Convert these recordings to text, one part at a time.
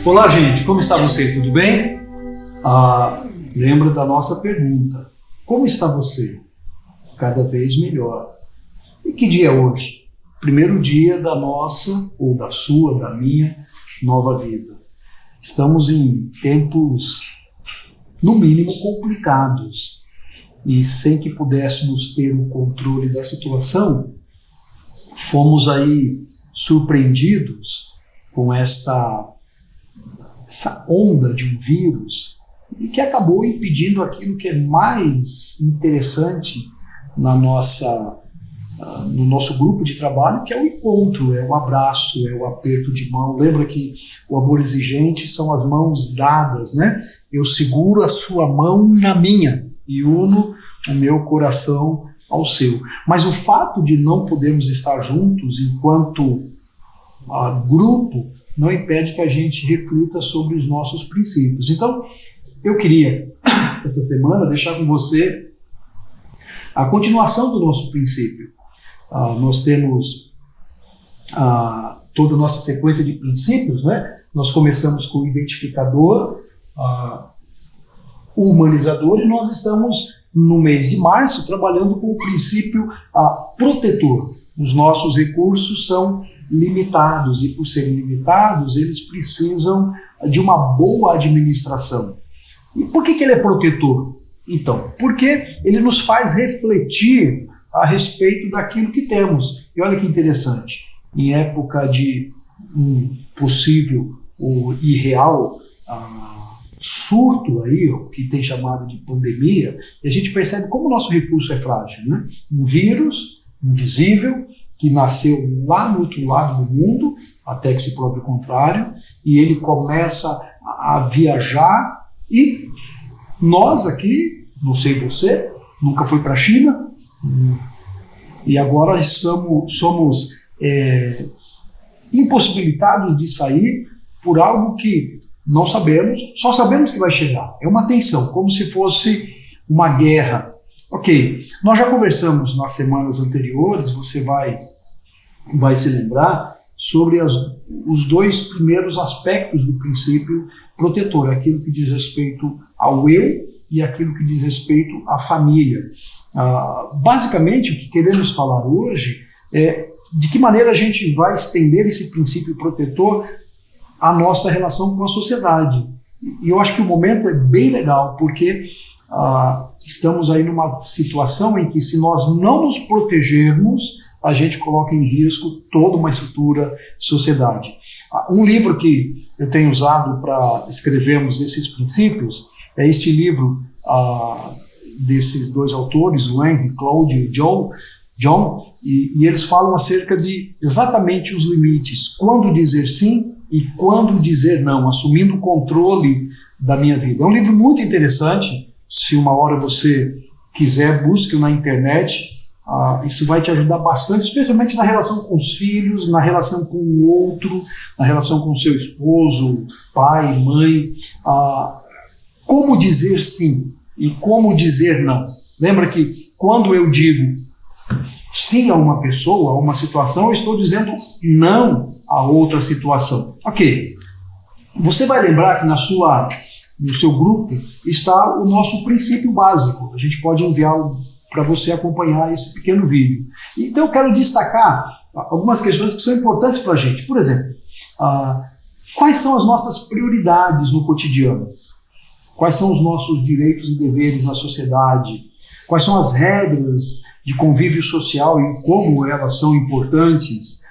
Olá, gente, como está você? Tudo bem? Lembra da nossa pergunta: como está você? Cada vez melhor. E que dia é hoje? Primeiro dia da nossa, ou da sua, da minha, nova vida. Estamos em tempos, no mínimo, complicados. E sem que pudéssemos ter o controle da situação, fomos aí surpreendidos com essa onda de um vírus e que acabou impedindo aquilo que é mais interessante no nosso grupo de trabalho, que é o encontro, é o abraço, é o aperto de mão. Lembra que o amor exigente são as mãos dadas, né? Eu seguro a sua mão na minha e uno o meu coração ao seu. Mas o fato de não podermos estar juntos enquanto grupo não impede que a gente reflita sobre os nossos princípios. Então, eu queria, essa semana, deixar com você a continuação do nosso princípio. Nós temos toda a nossa sequência de princípios, né? Nós começamos com o identificador, o humanizador, e nós estamos no mês de março trabalhando com o princípio protetor. Os nossos recursos são limitados e, por serem limitados, eles precisam de uma boa administração. E por que ele é protetor? Então, porque ele nos faz refletir a respeito daquilo que temos. E olha que interessante, em época de um possível ou irreal surto aí, o que tem chamado de pandemia, a gente percebe como o nosso recurso é frágil, né? Um vírus invisível que nasceu lá no outro lado do mundo, até que se prove o contrário, e ele começa a viajar, e nós aqui, não sei você, nunca fui para a China, e agora somos impossibilitados de sair por algo que não sabemos, só sabemos que vai chegar. É uma tensão, como se fosse uma guerra. Ok, nós já conversamos nas semanas anteriores, você vai se lembrar, sobre os dois primeiros aspectos do princípio protetor, aquilo que diz respeito ao eu e aquilo que diz respeito à família. Basicamente, o que queremos falar hoje é de que maneira a gente vai estender esse princípio protetor à nossa relação com a sociedade. E eu acho que o momento é bem legal, porque estamos aí numa situação em que, se nós não nos protegermos, a gente coloca em risco toda uma estrutura de sociedade. Um livro que eu tenho usado para escrevermos esses princípios é este livro desses dois autores, o Henry Cloud e o John, e eles falam acerca de exatamente os limites, quando dizer sim e quando dizer não, assumindo o controle da minha vida. É um livro muito interessante. Se uma hora você quiser, busque-o na internet. Isso vai te ajudar bastante, especialmente na relação com os filhos, na relação com o outro, na relação com o seu esposo, pai, mãe. Como dizer sim e como dizer não. Lembra que quando eu digo sim a uma pessoa, a uma situação, eu estou dizendo não a outra situação. Ok. Você vai lembrar que no seu grupo está o nosso princípio básico. A gente pode enviá-lo para você acompanhar esse pequeno vídeo. Então eu quero destacar algumas questões que são importantes para a gente. Por exemplo, quais são as nossas prioridades no cotidiano? Quais são os nossos direitos e deveres na sociedade? Quais são as regras de convívio social e como elas são importantes?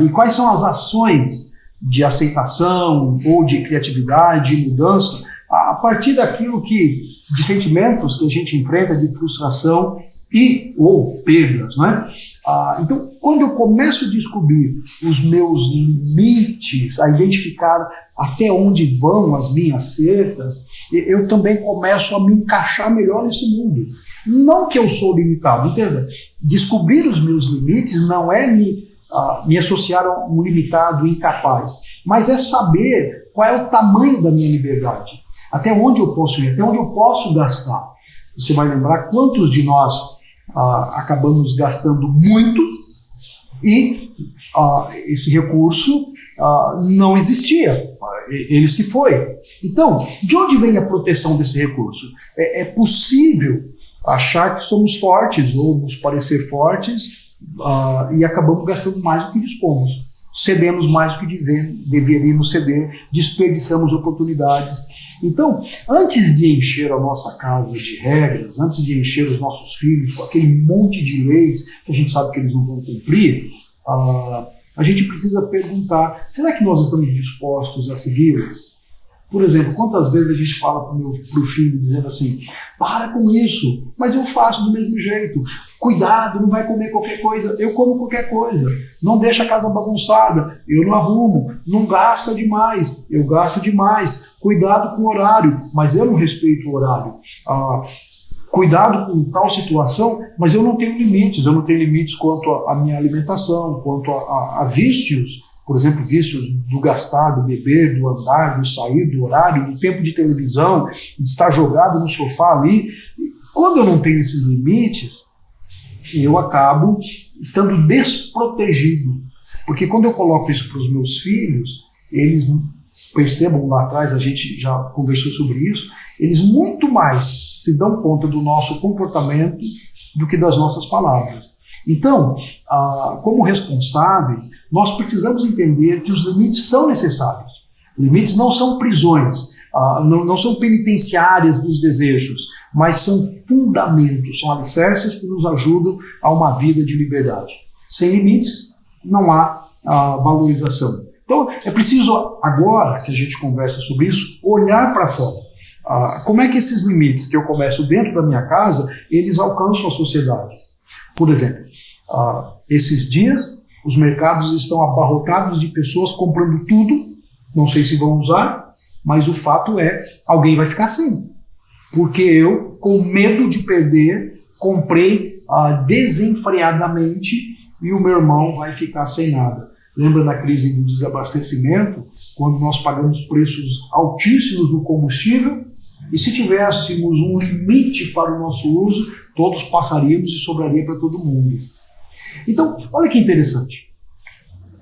E quais são as ações de aceitação ou de criatividade e mudança a partir de sentimentos que a gente enfrenta de frustração ou perdas, né? Então, quando eu começo a descobrir os meus limites, a identificar até onde vão as minhas cercas, eu também começo a me encaixar melhor nesse mundo. Não que eu sou limitado, entenda? Descobrir os meus limites não é me associar a um limitado incapaz, mas é saber qual é o tamanho da minha liberdade, até onde eu posso ir, até onde eu posso gastar. Você vai lembrar quantos de nós acabamos gastando muito e esse recurso não existia, ele se foi. Então, de onde vem a proteção desse recurso? É possível achar que somos fortes ou nos parecer fortes e acabamos gastando mais do que dispomos. Cedemos mais do que deveríamos ceder, desperdiçamos oportunidades. Então, antes de encher a nossa casa de regras, antes de encher os nossos filhos com aquele monte de leis que a gente sabe que eles não vão cumprir, a gente precisa perguntar, será que nós estamos dispostos a segui-las? Por exemplo, quantas vezes a gente fala para o filho dizendo assim, para com isso, mas eu faço do mesmo jeito. Cuidado, não vai comer qualquer coisa, eu como qualquer coisa. Não deixa a casa bagunçada, eu não arrumo. Não gasta demais, eu gasto demais. Cuidado com o horário, mas eu não respeito o horário. Cuidado com tal situação, mas eu não tenho limites. Eu não tenho limites quanto à minha alimentação, quanto a vícios. Por exemplo, vícios do gastar, do beber, do andar, do sair, do horário, do tempo de televisão, de estar jogado no sofá ali. Quando eu não tenho esses limites, eu acabo estando desprotegido. Porque quando eu coloco isso para os meus filhos, eles percebam, lá atrás a gente já conversou sobre isso, eles muito mais se dão conta do nosso comportamento do que das nossas palavras. Então, como responsáveis, nós precisamos entender que os limites são necessários. Limites não são prisões, não são penitenciárias dos desejos, mas são fundamentos, são alicerces que nos ajudam a uma vida de liberdade. Sem limites, não há valorização. Então, é preciso, agora que a gente conversa sobre isso, olhar para fora. Como é que esses limites que eu começo dentro da minha casa, eles alcançam a sociedade? Por exemplo, esses dias, os mercados estão abarrotados de pessoas comprando tudo, não sei se vão usar, mas o fato é, alguém vai ficar sem. Porque eu, com medo de perder, comprei desenfreadamente e o meu irmão vai ficar sem nada. Lembra da crise do desabastecimento, quando nós pagamos preços altíssimos no combustível? E se tivéssemos um limite para o nosso uso, todos passaríamos e sobraria para todo mundo. Então, olha que interessante.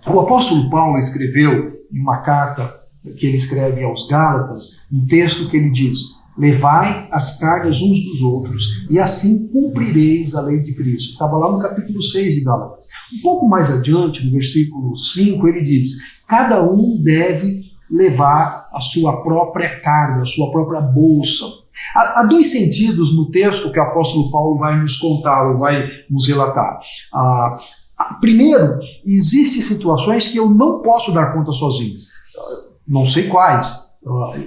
O apóstolo Paulo escreveu em uma carta que ele escreve aos Gálatas, um texto que ele diz: levai as cargas uns dos outros, e assim cumprireis a lei de Cristo. Estava lá no capítulo 6 de Gálatas. Um pouco mais adiante, no versículo 5, ele diz: cada um deve levar a sua própria carga, a sua própria bolsa. Há dois sentidos no texto que o apóstolo Paulo vai nos contar, ou vai nos relatar. Primeiro, existem situações que eu não posso dar conta sozinho. Não sei quais,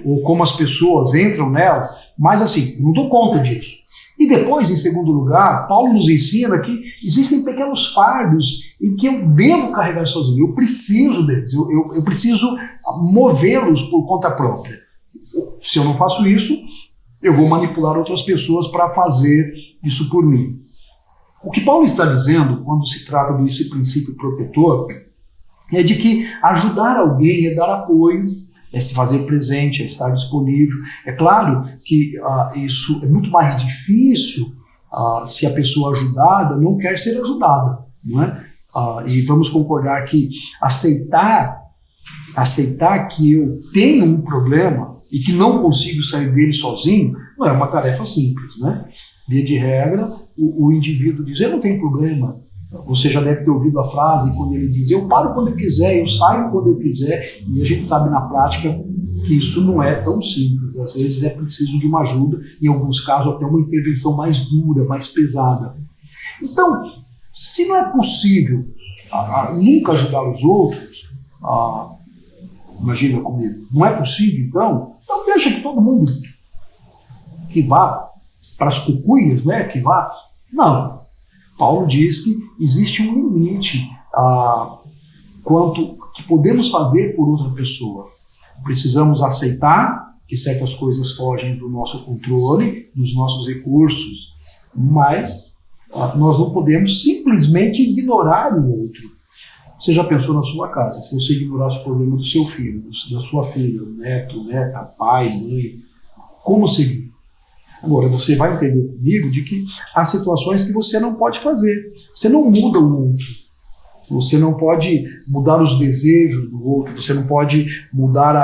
ou como as pessoas entram nela, mas assim, não dou conta disso. E depois, em segundo lugar, Paulo nos ensina que existem pequenos fardos em que eu devo carregar sozinho, eu preciso deles, eu preciso movê-los por conta própria. Se eu não faço isso, eu vou manipular outras pessoas para fazer isso por mim. O que Paulo está dizendo, quando se trata desse princípio protetor, é de que ajudar alguém é dar apoio, é se fazer presente, é estar disponível. É claro que isso é muito mais difícil se a pessoa ajudada não quer ser ajudada, não é? E vamos concordar que aceitar que eu tenho um problema e que não consigo sair dele sozinho não é uma tarefa simples, né? Via de regra, o indivíduo diz: eu não tenho problema. Você já deve ter ouvido a frase quando ele diz: eu paro quando eu quiser, eu saio quando eu quiser. E a gente sabe na prática que isso não é tão simples. Às vezes é preciso de uma ajuda, em alguns casos até uma intervenção mais dura, mais pesada. Então, se não é possível nunca ajudar os outros, imagina comigo, não é possível, então deixa que todo mundo que vá para as cucuias, né, que vá. Não. Paulo diz que existe um limite quanto que podemos fazer por outra pessoa. Precisamos aceitar que certas coisas fogem do nosso controle, dos nossos recursos, mas nós não podemos simplesmente ignorar o outro. Você já pensou na sua casa, se você ignorasse o problema do seu filho, da sua filha, neto, neta, pai, mãe, como seguir? Agora, você vai entender comigo de que há situações que você não pode fazer. Você não muda o outro. Você não pode mudar os desejos do outro, você não pode mudar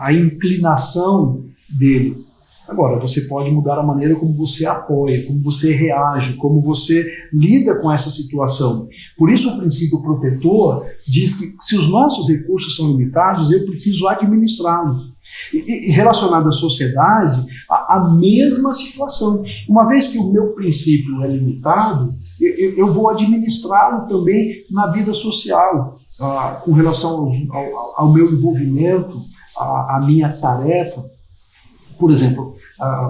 a inclinação dele. Agora, você pode mudar a maneira como você apoia, como você reage, como você lida com essa situação. Por isso o princípio protetor diz que se os nossos recursos são limitados, eu preciso administrá-los. E relacionado à sociedade, a mesma situação. Uma vez que o meu princípio é limitado, eu vou administrá-lo também na vida social, com relação ao meu envolvimento, à minha tarefa. Por exemplo,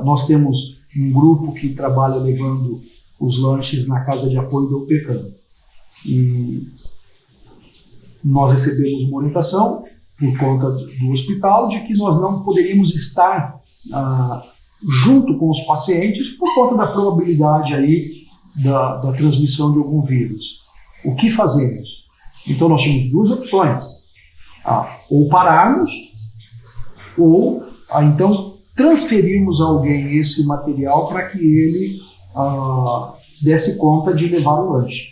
nós temos um grupo que trabalha levando os lanches na casa de apoio do PECAM. E nós recebemos uma orientação por conta do hospital de que nós não poderíamos estar junto com os pacientes por conta da probabilidade aí da transmissão de algum vírus. O que fazemos? Então nós tínhamos duas opções, ou pararmos, ou então transferirmos a alguém esse material para que ele desse conta de levar o lanche.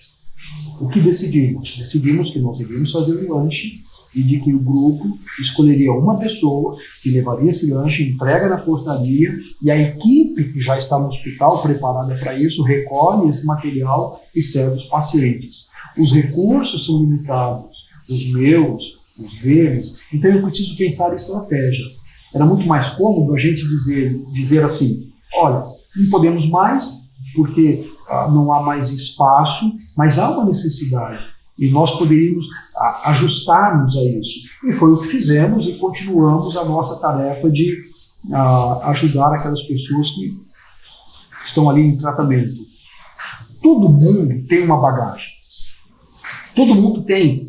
O que decidimos? Decidimos que nós iríamos fazer um lanche e de que o grupo escolheria uma pessoa que levaria esse lanche, entrega na portaria, e a equipe que já está no hospital preparada para isso recolhe esse material e serve os pacientes. Os recursos são limitados, os meus, os deles, então eu preciso pensar em estratégia. Era muito mais cômodo a gente dizer assim, olha, não podemos mais porque não há mais espaço, mas há uma necessidade. E nós poderíamos ajustarmos a isso. E foi o que fizemos e continuamos a nossa tarefa de ajudar aquelas pessoas que estão ali em tratamento. Todo mundo tem uma bagagem. Todo mundo tem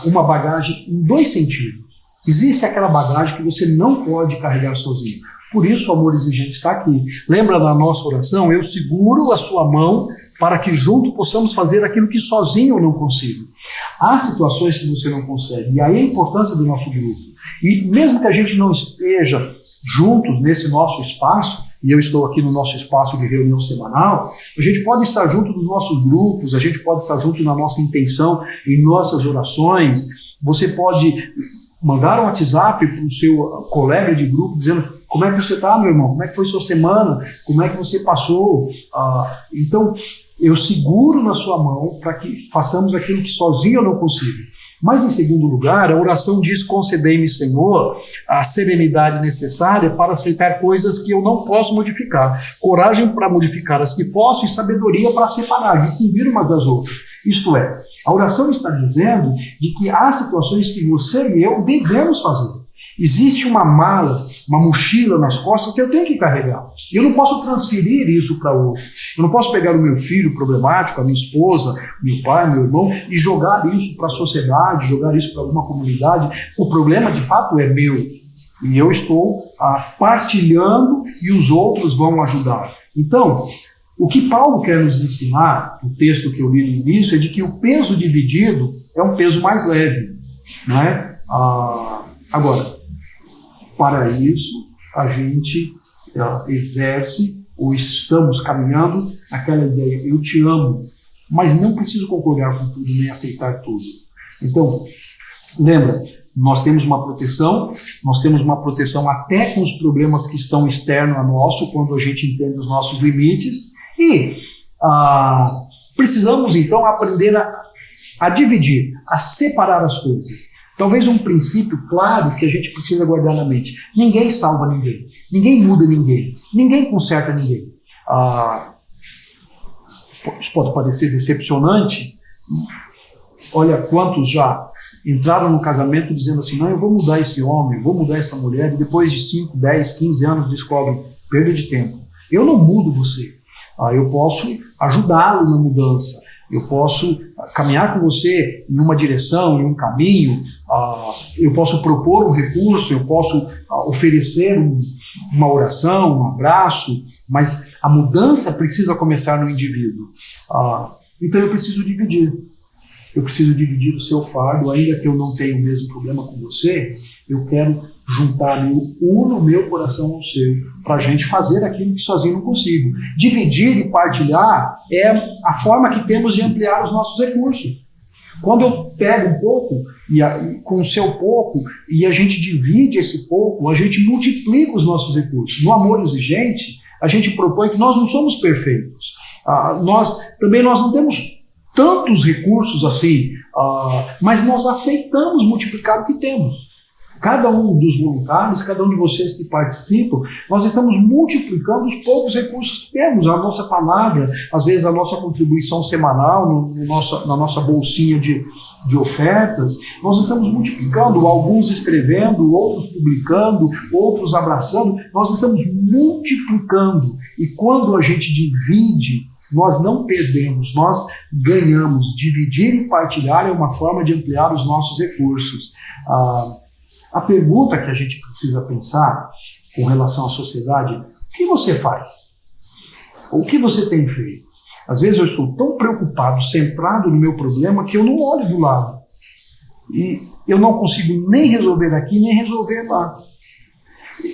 uma bagagem em dois sentidos. Existe aquela bagagem que você não pode carregar sozinho. Por isso o amor exigente está aqui. Lembra da nossa oração? Eu seguro a sua mão para que junto possamos fazer aquilo que sozinho eu não consigo. Há situações que você não consegue, e aí a importância do nosso grupo. E mesmo que a gente não esteja juntos nesse nosso espaço, e eu estou aqui no nosso espaço de reunião semanal, a gente pode estar junto nos nossos grupos, a gente pode estar junto na nossa intenção, em nossas orações. Você pode mandar um WhatsApp para o seu colega de grupo dizendo: como é que você está, meu irmão? Como é que foi sua semana? Como é que você passou? Então, eu seguro na sua mão para que façamos aquilo que sozinho eu não consigo. Mas, em segundo lugar, a oração diz: concedei-me, Senhor, a serenidade necessária para aceitar coisas que eu não posso modificar, coragem para modificar as que posso e sabedoria para separar, distinguir umas das outras. Isto é, a oração está dizendo de que há situações que você e eu devemos fazer. Existe uma mala, uma mochila nas costas que eu tenho que carregar. E eu não posso transferir isso para outro. Eu não posso pegar o meu filho problemático, a minha esposa, meu pai, meu irmão, e jogar isso para a sociedade, jogar isso para alguma comunidade. O problema, de fato, é meu. E eu estou partilhando e os outros vão ajudar. Então, o que Paulo quer nos ensinar, o texto que eu li no início, é de que o peso dividido é um peso mais leve. Não é? Agora, para isso, a gente exerce ou estamos caminhando aquela ideia: eu te amo, mas não preciso concordar com tudo, nem aceitar tudo. Então, lembra, nós temos uma proteção até com os problemas que estão externos a nosso, quando a gente entende os nossos limites, e precisamos então aprender a dividir, a separar as coisas. Talvez um princípio claro que a gente precisa guardar na mente: ninguém salva ninguém, ninguém muda ninguém, ninguém conserta ninguém. Isso pode parecer decepcionante. Olha quantos já entraram no casamento dizendo assim: não, eu vou mudar esse homem, eu vou mudar essa mulher, e depois de 5, 10, 15 anos descobrem perda de tempo. Eu não mudo você, eu posso ajudá-lo na mudança. Eu posso caminhar com você em uma direção, em um caminho, eu posso propor um recurso, eu posso oferecer uma oração, um abraço, mas a mudança precisa começar no indivíduo. Então eu preciso dividir. Eu preciso dividir o seu fardo, ainda que eu não tenha o mesmo problema com você, eu quero juntar, eu uno o meu coração ao seu, para a gente fazer aquilo que sozinho não consigo. Dividir e partilhar é a forma que temos de ampliar os nossos recursos. Quando eu pego um pouco, com o seu pouco, e a gente divide esse pouco, a gente multiplica os nossos recursos. No amor exigente, a gente propõe que nós não somos perfeitos. Nós não temos tantos recursos assim, mas nós aceitamos multiplicar o que temos. Cada um dos voluntários, cada um de vocês que participam, nós estamos multiplicando os poucos recursos que temos, a nossa palavra, às vezes a nossa contribuição semanal, na nossa bolsinha de ofertas, nós estamos multiplicando, alguns escrevendo, outros publicando, outros abraçando, nós estamos multiplicando. E quando a gente divide, nós não perdemos, nós ganhamos. Dividir e partilhar é uma forma de ampliar os nossos recursos. A pergunta que a gente precisa pensar com relação à sociedade: o que você faz? O que você tem feito? Às vezes eu estou tão preocupado, centrado no meu problema, que eu não olho do lado. E eu não consigo nem resolver aqui, nem resolver lá.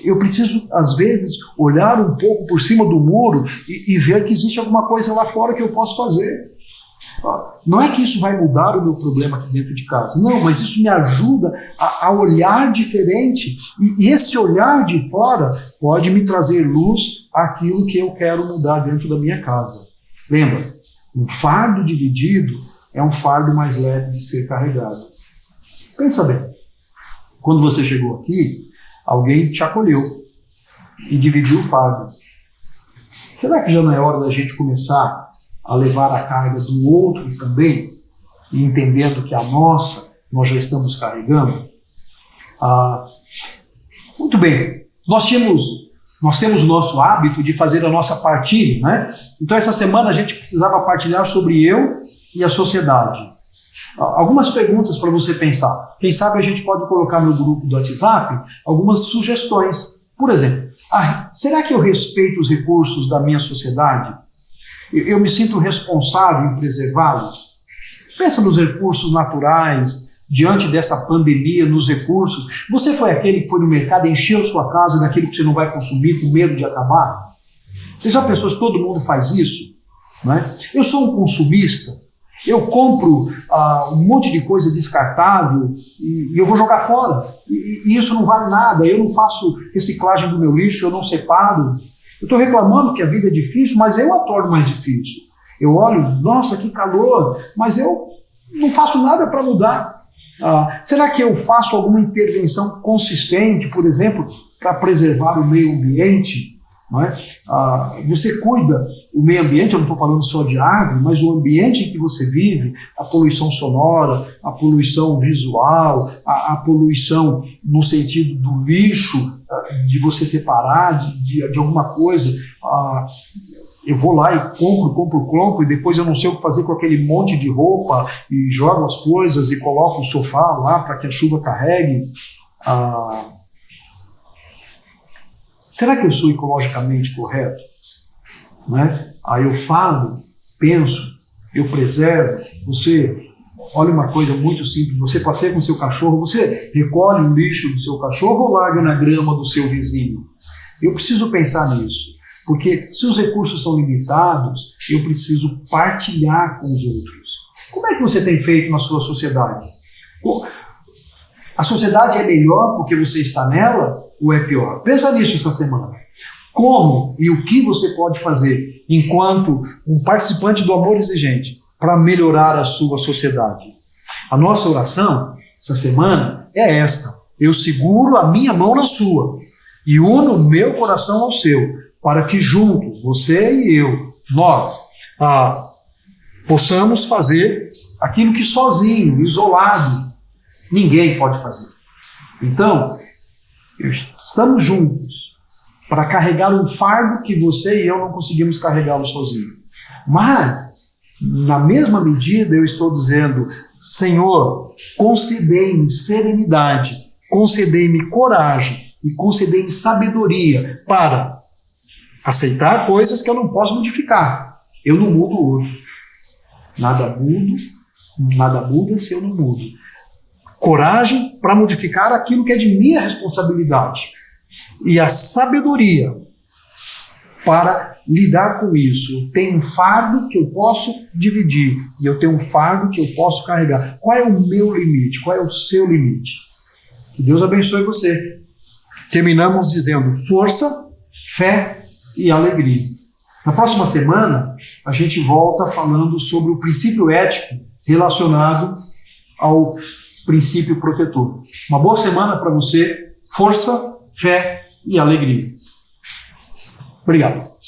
Eu preciso, às vezes, olhar um pouco por cima do muro e ver que existe alguma coisa lá fora que eu posso fazer. Não é que isso vai mudar o meu problema aqui dentro de casa, não, mas isso me ajuda a olhar diferente, e esse olhar de fora pode me trazer luz àquilo que eu quero mudar dentro da minha casa. Lembra, um fardo dividido é um fardo mais leve de ser carregado. Pensa bem, quando você chegou aqui, alguém te acolheu e dividiu o fardo. Será que já não é hora da gente começar a levar a carga do outro também, e entendendo que a nossa nós já estamos carregando? Muito bem, nós temos o nosso hábito de fazer a nossa partilha, né? Então essa semana a gente precisava partilhar sobre eu e a sociedade. Algumas perguntas para você pensar. Quem sabe a gente pode colocar no grupo do WhatsApp algumas sugestões. Por exemplo, será que eu respeito os recursos da minha sociedade? Eu me sinto responsável em preservá-los? Pensa nos recursos naturais, diante dessa pandemia, nos recursos. Você foi aquele que foi no mercado e encheu sua casa daquilo que você não vai consumir com medo de acabar? Você já pensou se todo mundo faz isso? Não é? Eu sou um consumista, eu compro um monte de coisa descartável e eu vou jogar fora. E isso não vale nada, eu não faço reciclagem do meu lixo, eu não separo. Eu estou reclamando que a vida é difícil, mas eu a torno mais difícil. Eu olho, nossa, que calor, mas eu não faço nada para mudar. Será que eu faço alguma intervenção consistente, por exemplo, para preservar o meio ambiente? Não é? Você cuida o meio ambiente, eu não estou falando só de árvore, mas o ambiente em que você vive, a poluição sonora, a poluição visual, a poluição no sentido do lixo, de você separar de alguma coisa. Eu vou lá e compro, e depois eu não sei o que fazer com aquele monte de roupa, e jogo as coisas e coloco o sofá lá para que a chuva carregue. Será que eu sou ecologicamente correto? Não é? Aí eu falo, penso, eu preservo. Você, olha uma coisa muito simples, você passeia com o seu cachorro, você recolhe o lixo do seu cachorro ou larga na grama do seu vizinho? Eu preciso pensar nisso, porque se os recursos são limitados, eu preciso partilhar com os outros. Como é que você tem feito na sua sociedade? A sociedade é melhor porque você está nela ou é pior? Pensa nisso essa semana. Como e o que você pode fazer enquanto um participante do amor exigente para melhorar a sua sociedade? A nossa oração essa semana é esta: eu seguro a minha mão na sua e uno o meu coração ao seu, para que juntos, você e eu, nós, possamos fazer aquilo que sozinho, isolado, ninguém pode fazer. Então, estamos juntos para carregar um fardo que você e eu não conseguimos carregá-lo sozinho. Mas, na mesma medida, eu estou dizendo: Senhor, concedei-me serenidade, concedei-me coragem e concedei-me sabedoria para aceitar coisas que eu não posso modificar. Eu não mudo o outro. Nada muda se eu não mudo. Coragem para modificar aquilo que é de minha responsabilidade. E a sabedoria para lidar com isso? Eu tenho um fardo que eu posso dividir e eu tenho um fardo que eu posso carregar. Qual é o meu limite? Qual é o seu limite? Que Deus abençoe você. Terminamos dizendo força, fé e alegria. Na próxima semana, a gente volta falando sobre o princípio ético relacionado ao princípio protetor. Uma boa semana para você. Força, fé e alegria. Obrigado.